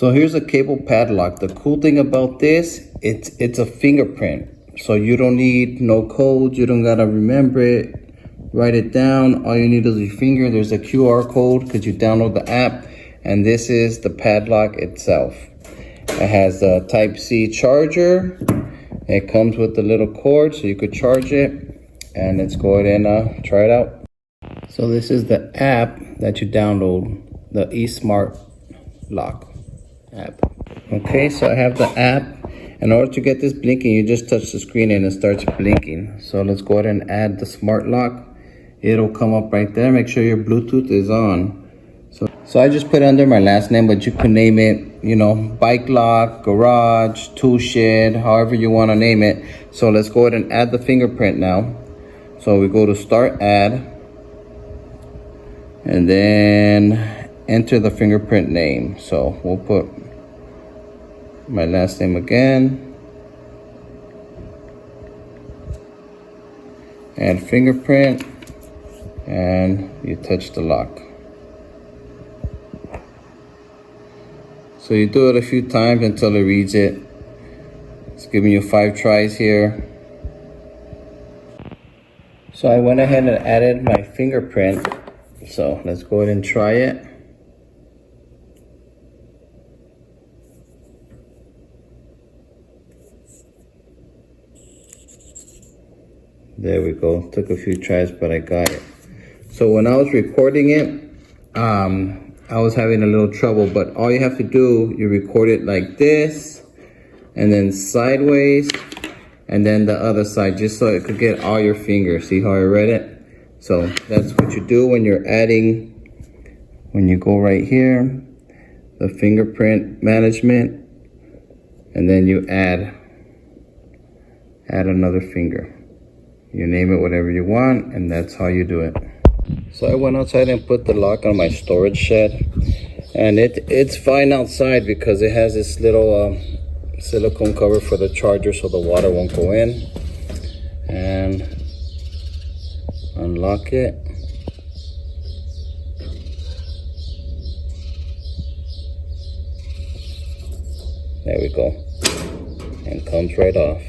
So here's a cable padlock. The cool thing about this, it's a fingerprint. So you don't need no code. You don't gotta remember it. Write it down. All you need is your finger. There's a QR code because you download the app. And this is the padlock itself. It has a Type-C charger. It comes with a little cord so you could charge it. And let's go ahead and try it out. So this is the app that you download, the eSmart Lock app. Okay, so I have the app. In order to get this blinking, you just touch the screen and it starts blinking. So let's go ahead and add the smart lock. It'll come up right there. Make sure your Bluetooth is on. So I just put under my last name, but you can name it, you know, bike lock, garage, tool shed, however you want to name it. So let's go ahead and add the fingerprint now. So we go to start add and then enter the fingerprint name. So we'll put my last name again, add fingerprint, and you touch the lock. So you do it a few times until it reads it. It's giving you 5 tries here. So I went ahead and added my fingerprint. So let's go ahead and try it. There we go. Took a few tries, but I got it. So when I was recording it, I was having a little trouble, but all you have to do, you record it like this, and then sideways, and then the other side, just so it could get all your fingers. See how I read it? So that's what you do when you're adding, when you go right here, the fingerprint management, and then you add another finger. You name it whatever you want, and that's how you do it. So I went outside and put the lock on my storage shed, and it's fine outside because it has this little silicone cover for the charger so the water won't go in. And unlock it. There we go. And comes right off.